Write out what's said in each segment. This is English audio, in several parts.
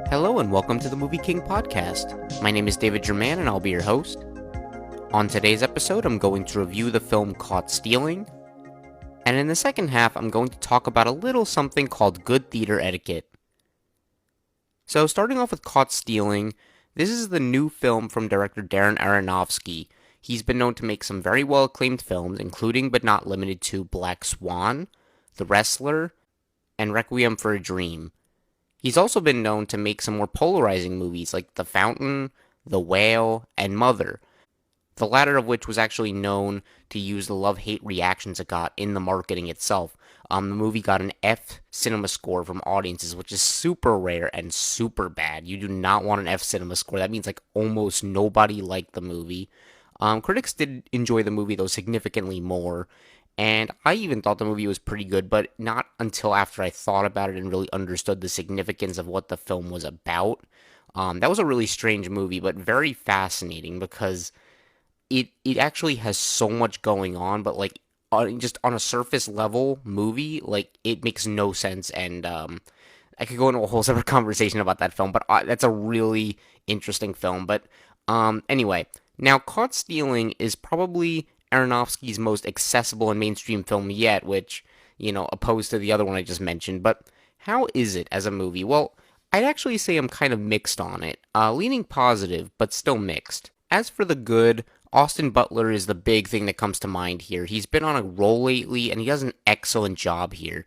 Hello and welcome to the MovieKing Podcast. My name is David Jurmann and I'll be your host. On today's episode, I'm going to review the film Caught Stealing, and in the second half, I'm going to talk about a little something called good theater etiquette. So starting off with Caught Stealing, this is the new film from director Darren Aronofsky. He's been known to make some very well-acclaimed films, including but not limited to Black Swan, The Wrestler, and Requiem for a Dream. He's also been known to make some more polarizing movies like The Fountain, The Whale, and Mother, the latter of which was actually known to use the love-hate reactions it got in the marketing itself. The movie got an F cinema score from audiences, which is super rare and super bad. You do not want an F cinema score. That means like almost nobody liked the movie. Critics did enjoy the movie though significantly more, and I even thought the movie was pretty good, but not until after I thought about it and really understood the significance of what the film was about. That was a really strange movie, but very fascinating because it actually has so much going on, but like just on a surface level movie, like it makes no sense. And I could go into a whole separate conversation about that film, but that's a really interesting film. But anyway, now Caught Stealing is probably Aronofsky's most accessible and mainstream film yet, which, opposed to the other one I just mentioned. But how is it as a movie? Well, I'd actually say I'm kind of mixed on it, leaning positive, but still mixed. As for the good, Austin Butler is the big thing that comes to mind here. He's been on a roll lately, and he does an excellent job here.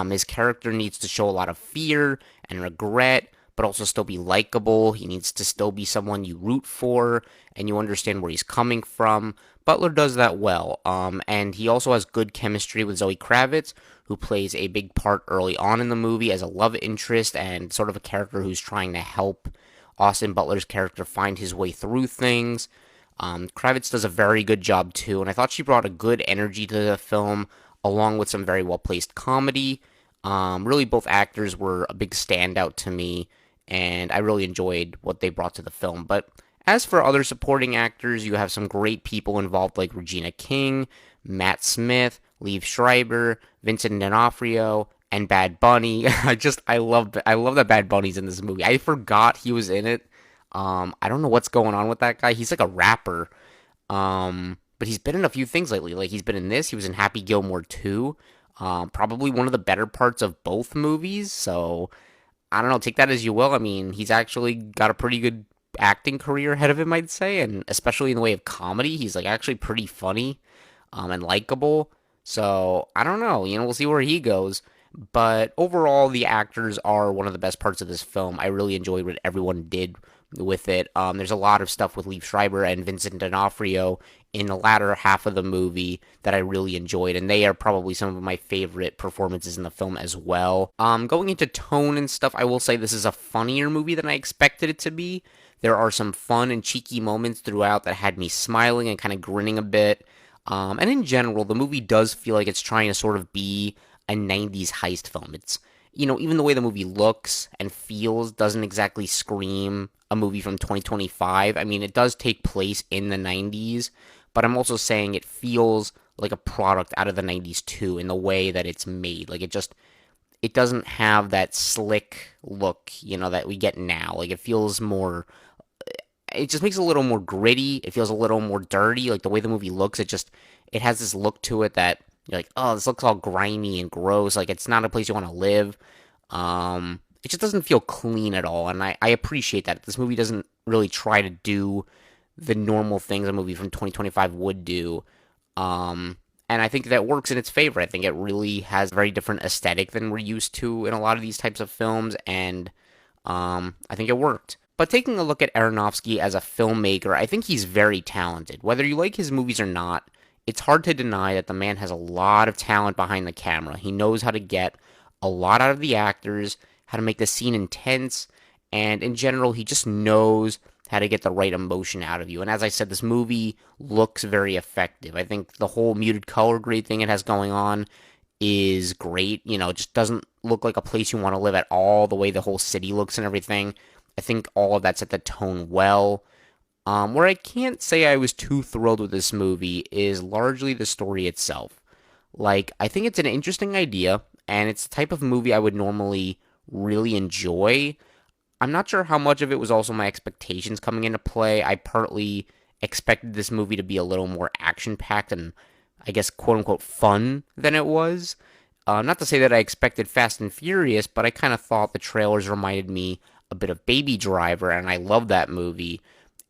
His character needs to show a lot of fear and regret, but also still be likable. He needs to still be someone you root for, and you understand where he's coming from. Butler does that well, and he also has good chemistry with Zoe Kravitz, who plays a big part early on in the movie as a love interest and sort of a character who's trying to help Austin Butler's character find his way through things. Kravitz does a very good job too, and I thought she brought a good energy to the film, along with some very well-placed comedy. Really, both actors were a big standout to me, and I really enjoyed what they brought to the film. But as for other supporting actors, you have some great people involved like Regina King, Matt Smith, Liev Schreiber, Vincent D'Onofrio, and Bad Bunny. I love that Bad Bunny's in this movie. I forgot he was in it. I don't know what's going on with that guy. He's like a rapper. But he's been in a few things lately. Like he's been in this. He was in Happy Gilmore 2. Probably one of the better parts of both movies. So I don't know. Take that as you will. I mean, he's actually got a pretty good acting career ahead of him, I'd say, and especially in the way of comedy, he's like actually pretty funny, and likable. So I don't know. We'll see where he goes. But overall, the actors are one of the best parts of this film. I really enjoyed what everyone did with it. There's a lot of stuff with Liev Schreiber and Vincent D'Onofrio in the latter half of the movie that I really enjoyed, and they are probably some of my favorite performances in the film as well. Going into tone and stuff, I will say this is a funnier movie than I expected it to be. There are some fun and cheeky moments throughout that had me smiling and kind of grinning a bit. And in general, the movie does feel like it's trying to sort of be a 90s heist film. It's, even the way the movie looks and feels doesn't exactly scream a movie from 2025. I mean, it does take place in the 90s, but I'm also saying it feels like a product out of the 90s too in the way that it's made. Like it doesn't have that slick look, that we get now. Like it feels more, it just makes it a little more gritty. It feels a little more dirty. Like the way the movie looks, it has this look to it that you're like, oh, this looks all grimy and gross. Like it's not a place you want to live. It just doesn't feel clean at all, and I appreciate that. This movie doesn't really try to do the normal things a movie from 2025 would do. And I think that works in its favor. I think it really has a very different aesthetic than we're used to in a lot of these types of films, and I think it worked. But taking a look at Aronofsky as a filmmaker, I think he's very talented. Whether you like his movies or not, it's hard to deny that the man has a lot of talent behind the camera. He knows how to get a lot out of the actors, how to make the scene intense, and in general, he just knows how to get the right emotion out of you. And as I said, this movie looks very effective. I think the whole muted color grade thing it has going on is great. It just doesn't look like a place you want to live at all, the way the whole city looks and everything. I think all of that set the tone well. Where I can't say I was too thrilled with this movie is largely the story itself. Like, I think it's an interesting idea, and it's the type of movie I would normally really enjoy. I'm not sure how much of it was also my expectations coming into play. I partly expected this movie to be a little more action-packed and, I guess, quote-unquote fun than it was. Not to say that I expected Fast and Furious, but I kind of thought the trailers reminded me a bit of Baby Driver, and I love that movie.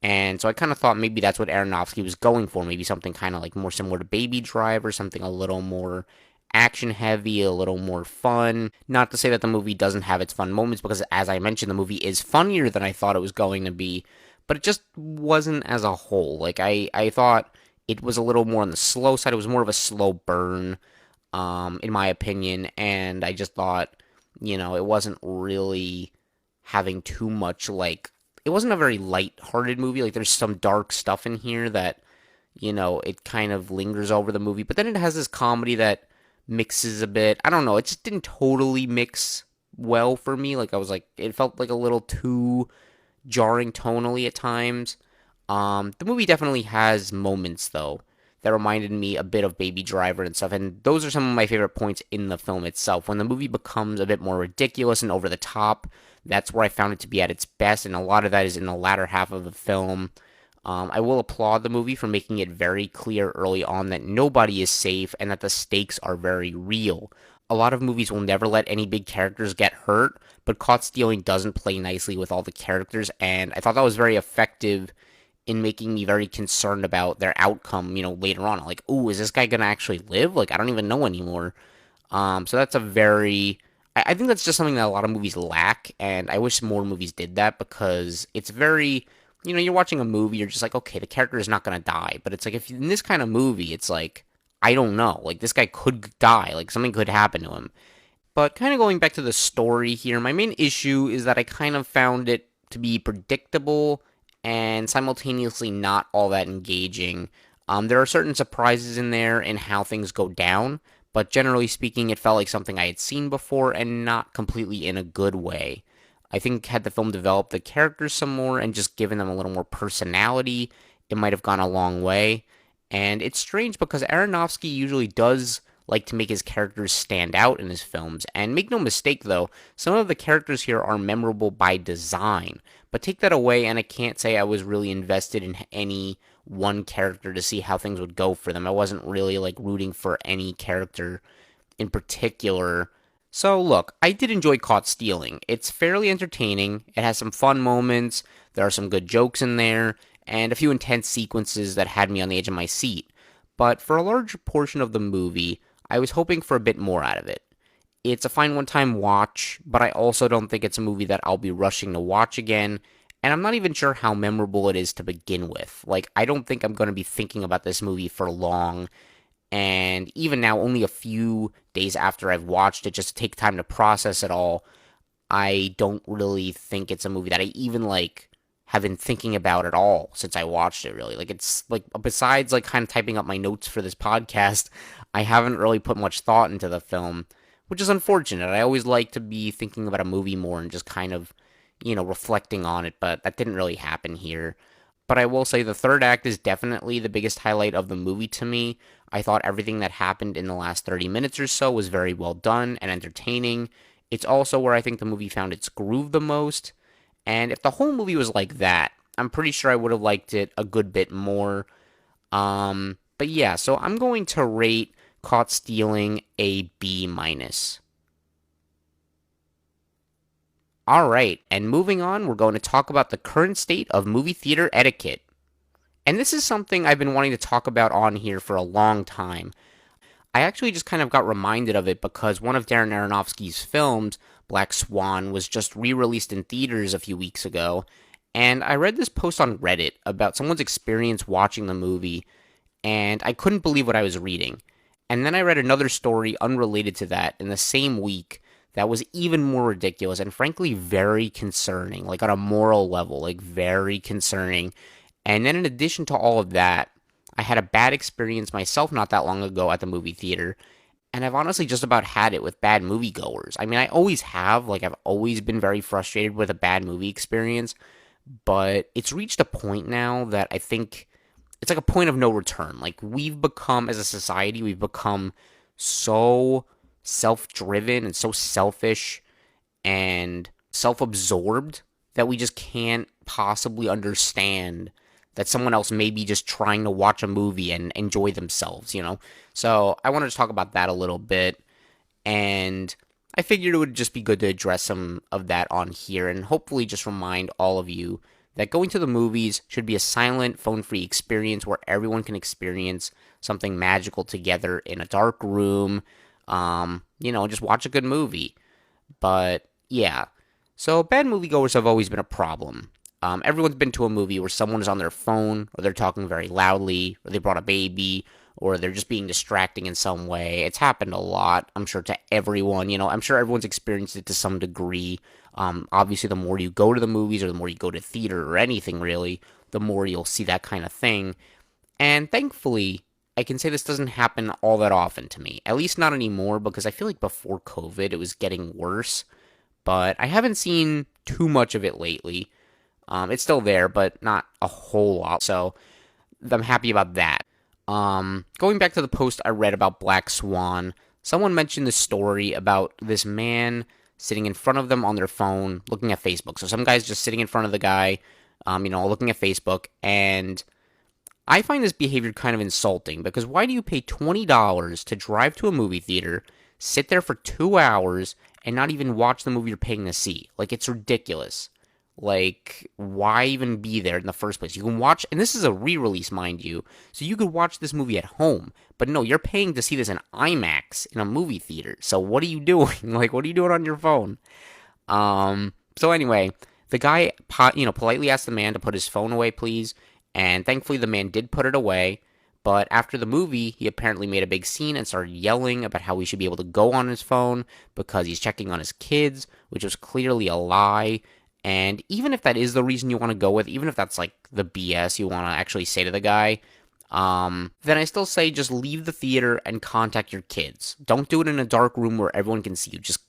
And so I kind of thought maybe that's what Aronofsky was going for. Maybe something kind of like more similar to Baby Driver, something a little more action heavy, a little more fun. Not to say that the movie doesn't have its fun moments, because as I mentioned, the movie is funnier than I thought it was going to be, but it just wasn't as a whole. Like, I thought it was a little more on the slow side. It was more of a slow burn, in my opinion, and I just thought, it wasn't really having too much, like, it wasn't a very light-hearted movie. Like, there's some dark stuff in here that, it kind of lingers over the movie, but then it has this comedy that mixes a bit. I don't know, it just didn't totally mix well for me. Like, I was like, it felt like a little too jarring tonally at times. The movie definitely has moments, though, that reminded me a bit of Baby Driver and stuff, and those are some of my favorite points in the film itself. When the movie becomes a bit more ridiculous and over the top, that's where I found it to be at its best, and a lot of that is in the latter half of the film. I will applaud the movie for making it very clear early on that nobody is safe and that the stakes are very real. A lot of movies will never let any big characters get hurt, but Caught Stealing doesn't play nicely with all the characters, and I thought that was very effective in making me very concerned about their outcome, later on. Like, ooh, is this guy gonna actually live? Like, I don't even know anymore. So that's a very, I think that's just something that a lot of movies lack, and I wish more movies did that, because it's very, you're watching a movie, you're just like, okay, the character is not gonna die, but it's like, if in this kind of movie, it's like, I don't know, like, this guy could die, like, something could happen to him. But kind of going back to the story here, my main issue is that I kind of found it to be predictable and simultaneously not all that engaging. There are certain surprises in there in how things go down, but generally speaking, it felt like something I had seen before and not completely in a good way. I think had the film developed the characters some more and just given them a little more personality, it might have gone a long way. And it's strange because Aronofsky usually does like to make his characters stand out in his films. And make no mistake though, some of the characters here are memorable by design. But take that away, and I can't say I was really invested in any one character to see how things would go for them. I wasn't really like rooting for any character in particular. So look, I did enjoy Caught Stealing. It's fairly entertaining. It has some fun moments. There are some good jokes in there, and a few intense sequences that had me on the edge of my seat. But for a large portion of the movie, I was hoping for a bit more out of it. It's a fine one-time watch, but I also don't think it's a movie that I'll be rushing to watch again, and I'm not even sure how memorable it is to begin with. Like, I don't think I'm going to be thinking about this movie for long, and even now, only a few days after I've watched it, just to take time to process it all, I don't really think it's a movie that I even, like, have been thinking about at all since I watched it, really. Like, it's, like, besides, like, kind of typing up my notes for this podcast, I haven't really put much thought into the film, which is unfortunate. I always like to be thinking about a movie more and just kind of, reflecting on it, but that didn't really happen here. But I will say the third act is definitely the biggest highlight of the movie to me. I thought everything that happened in the last 30 minutes or so was very well done and entertaining. It's also where I think the movie found its groove the most. And if the whole movie was like that, I'm pretty sure I would have liked it a good bit more. But yeah, so I'm going to rate Caught Stealing a B minus. Alright, and moving on, we're going to talk about the current state of movie theater etiquette. And this is something I've been wanting to talk about on here for a long time. I actually just kind of got reminded of it because one of Darren Aronofsky's films, Black Swan, was just re-released in theaters a few weeks ago, and I read this post on Reddit about someone's experience watching the movie, and I couldn't believe what I was reading. And then I read another story unrelated to that in the same week that was even more ridiculous and frankly very concerning, like on a moral level, like very concerning. And then in addition to all of that, I had a bad experience myself not that long ago at the movie theater, and I've honestly just about had it with bad moviegoers. I mean, I always have, like I've always been very frustrated with a bad movie experience, but it's reached a point now that I think it's like a point of no return. Like, we've become, as a society, we've become so self-driven and so selfish, and self-absorbed that we just can't possibly understand that someone else may be just trying to watch a movie and enjoy themselves, you know? So I wanted to talk about that a little bit, and I figured it would just be good to address some of that on here and hopefully just remind all of you that going to the movies should be a silent, phone-free experience where everyone can experience something magical together in a dark room, just watch a good movie. But yeah, so bad moviegoers have always been a problem. Everyone's been to a movie where someone is on their phone, or they're talking very loudly, or they brought a baby, or they're just being distracting in some way. It's happened a lot, I'm sure, to everyone. I'm sure everyone's experienced it to some degree. Obviously, the more you go to the movies, or the more you go to theater, or anything really, the more you'll see that kind of thing. And thankfully, I can say this doesn't happen all that often to me. At least not anymore, because I feel like before COVID, it was getting worse. But I haven't seen too much of it lately. It's still there, but not a whole lot. So I'm happy about that. Going back to the post I read about Black Swan, someone mentioned the story about this man sitting in front of them on their phone looking at Facebook. So some guy's just sitting in front of the guy, looking at Facebook. And I find this behavior kind of insulting because why do you pay $20 to drive to a movie theater, sit there for 2 hours, and not even watch the movie you're paying to see? Like, it's ridiculous. Like, why even be there in the first place? You can watch, and this is a re-release, mind you, so you could watch this movie at home. But no, you're paying to see this in IMAX in a movie theater. So what are you doing? Like, what are you doing on your phone? So anyway, the guy, politely asked the man to put his phone away, please. And thankfully, the man did put it away. But after the movie, he apparently made a big scene and started yelling about how he should be able to go on his phone because he's checking on his kids, which was clearly a lie. And even if that is the reason you want to go with, even if that's like the BS you want to actually say to the guy, then I still say just leave the theater and contact your kids. Don't do it in a dark room where everyone can see you. Just,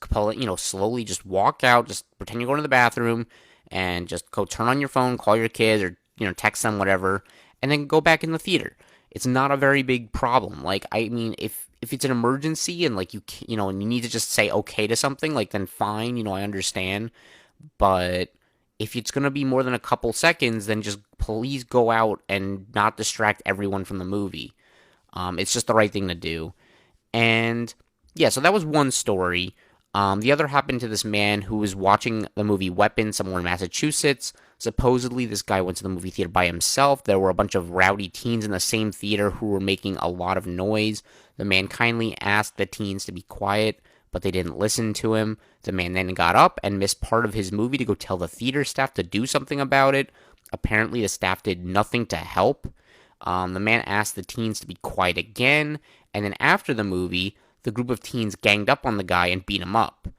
slowly just walk out, just pretend you're going to the bathroom and just go turn on your phone, call your kids or, text them, whatever, and then go back in the theater. It's not a very big problem. Like, I mean, if it's an emergency and like and you need to just say okay to something, like then fine, I understand. But if it's going to be more than a couple seconds, then just please go out and not distract everyone from the movie. It's just the right thing to do. And yeah, so that was one story. The other happened to this man who was watching the movie Weapon somewhere in Massachusetts. Supposedly, this guy went to the movie theater by himself. There were a bunch of rowdy teens in the same theater who were making a lot of noise. The man kindly asked the teens to be quiet, but they didn't listen to him. The man then got up and missed part of his movie to go tell the theater staff to do something about it. Apparently, the staff did nothing to help. The man asked the teens to be quiet again, and then after the movie, the group of teens ganged up on the guy and beat him up.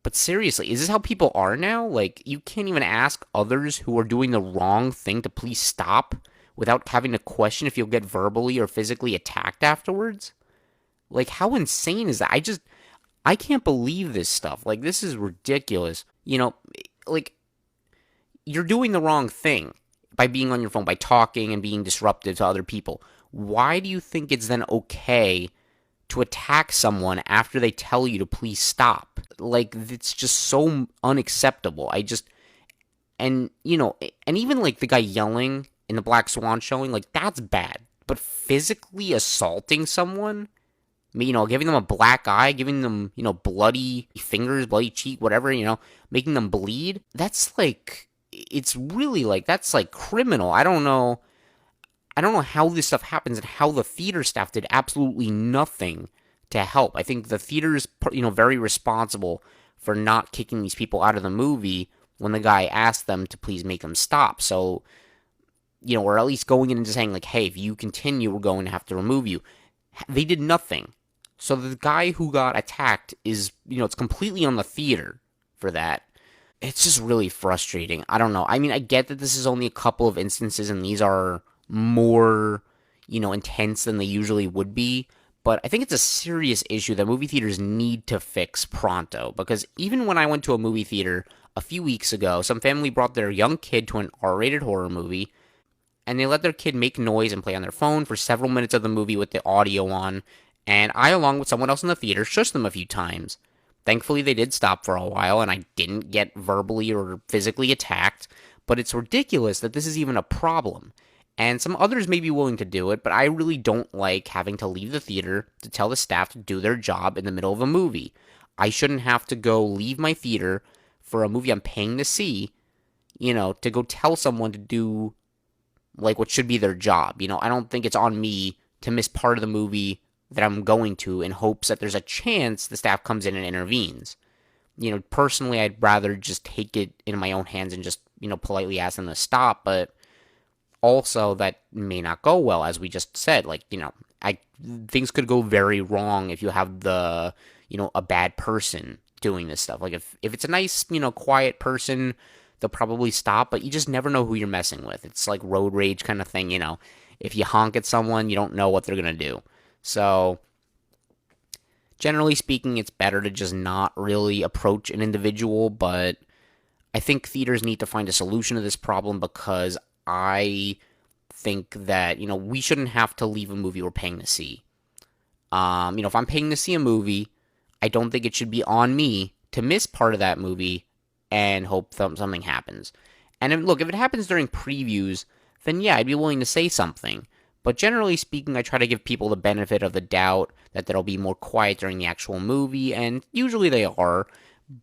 But seriously, is this how people are now? Like, you can't even ask others who are doing the wrong thing to please stop without having to question if you'll get verbally or physically attacked afterwards? Like, how insane is that? I can't believe this stuff. Like, this is ridiculous. Like, you're doing the wrong thing by being on your phone, by talking and being disruptive to other people. Why do you think it's then okay to attack someone after they tell you to please stop? Like, it's just so unacceptable. And even like the guy yelling in the Black Swan showing, like, that's bad. But physically assaulting someone, giving them a black eye, giving them, bloody fingers, bloody cheek, whatever, making them bleed, that's like, it's really like, that's like criminal. I don't know how this stuff happens and how the theater staff did absolutely nothing to help. I think the theater's, very responsible for not kicking these people out of the movie when the guy asked them to please make them stop. So, or at least going in and just saying, like, hey, if you continue, we're going to have to remove you. They did nothing. So the guy who got attacked is, it's completely on the theater for that. It's just really frustrating. I don't know. I mean, I get that this is only a couple of instances and these are more, intense than they usually would be. But I think it's a serious issue that movie theaters need to fix pronto. Because even when I went to a movie theater a few weeks ago, some family brought their young kid to an R-rated horror movie, and they let their kid make noise and play on their phone for several minutes of the movie with the audio on, and I, along with someone else in the theater, shushed them a few times. Thankfully, they did stop for a while, and I didn't get verbally or physically attacked, but it's ridiculous that this is even a problem. And some others may be willing to do it, but I really don't like having to leave the theater to tell the staff to do their job in the middle of a movie. I shouldn't have to go leave my theater for a movie I'm paying to see, to go tell someone to do like what should be their job. I don't think it's on me to miss part of the movie that I'm going to in hopes that there's a chance the staff comes in and intervenes. Personally, I'd rather just take it in my own hands and just, politely ask them to stop, but also that may not go well, as we just said. Things could go very wrong if you have a bad person doing this stuff. Like if it's a nice, quiet person, they'll probably stop, but you just never know who you're messing with. It's like road rage kind of thing, If you honk at someone, you don't know what they're going to do. So, generally speaking, it's better to just not really approach an individual, but I think theaters need to find a solution to this problem because I think that, we shouldn't have to leave a movie we're paying to see. If I'm paying to see a movie, I don't think it should be on me to miss part of that movie and hope something happens. And if it happens during previews, then yeah, I'd be willing to say something. But generally speaking, I try to give people the benefit of the doubt that they'll be more quiet during the actual movie, and usually they are,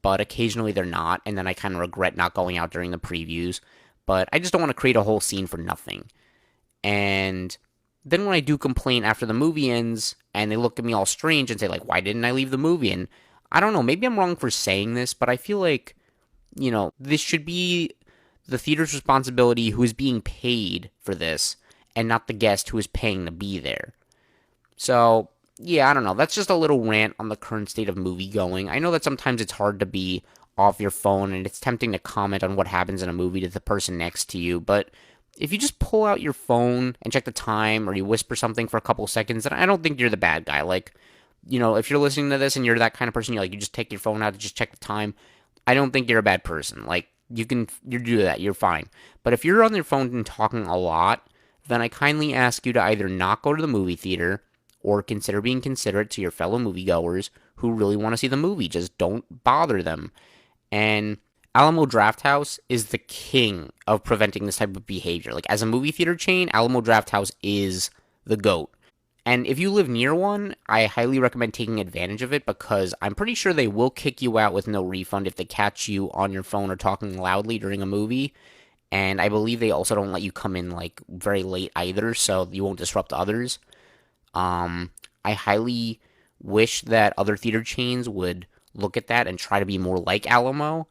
but occasionally they're not, and then I kind of regret not going out during the previews. But I just don't want to create a whole scene for nothing. And then when I do complain after the movie ends, and they look at me all strange and say, like, why didn't I leave the movie? And I don't know, maybe I'm wrong for saying this, but I feel like, this should be the theater's responsibility who is being paid for this, and not the guest who is paying to be there. So, yeah, I don't know. That's just a little rant on the current state of movie going. I know that sometimes it's hard to be off your phone, and it's tempting to comment on what happens in a movie to the person next to you, but if you just pull out your phone and check the time, or you whisper something for a couple seconds, then I don't think you're the bad guy. Like, if you're listening to this and you're that kind of person, you just take your phone out to just check the time, I don't think you're a bad person. Like, you do that, you're fine. But if you're on your phone and talking a lot, then I kindly ask you to either not go to the movie theater or consider being considerate to your fellow moviegoers who really want to see the movie. Just don't bother them. And Alamo Drafthouse is the king of preventing this type of behavior. Like, as a movie theater chain, Alamo Drafthouse is the GOAT. And if you live near one, I highly recommend taking advantage of it because I'm pretty sure they will kick you out with no refund if they catch you on your phone or talking loudly during a movie. And I believe they also don't let you come in, very late either, so you won't disrupt others. I highly wish that other theater chains would look at that and try to be more like Alamo,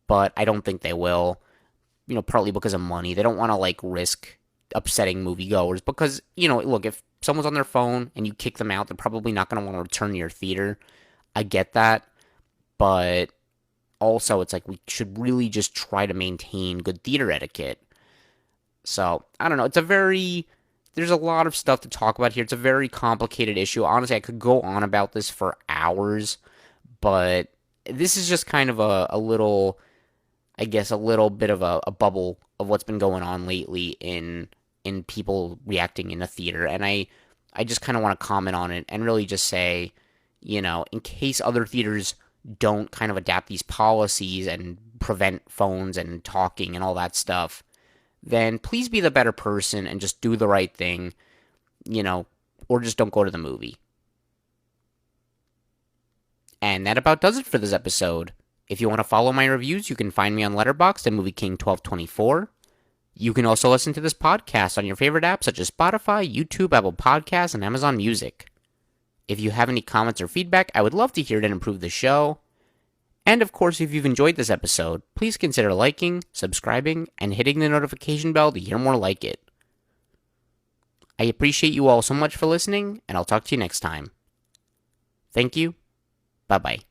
but I don't think they will, partly because of money. They don't want to, risk upsetting moviegoers because, look, if someone's on their phone and you kick them out, they're probably not going to want to return to your theater. I get that, but also, it's we should really just try to maintain good theater etiquette. So, I don't know. There's a lot of stuff to talk about here. It's a very complicated issue. Honestly, I could go on about this for hours, but this is just kind of a little bit of a bubble of what's been going on lately in people reacting in a theater. And I just kind of want to comment on it and really just say, in case other theaters don't kind of adapt these policies and prevent phones and talking and all that stuff, then please be the better person and just do the right thing, or just don't go to the movie. And that about does it for this episode. If you want to follow my reviews, you can find me on Letterboxd at MovieKing1224. You can also listen to this podcast on your favorite apps such as Spotify, YouTube, Apple Podcasts, and Amazon Music. If you have any comments or feedback, I would love to hear it and improve the show. And of course, if you've enjoyed this episode, please consider liking, subscribing, and hitting the notification bell to hear more like it. I appreciate you all so much for listening, and I'll talk to you next time. Thank you. Bye-bye.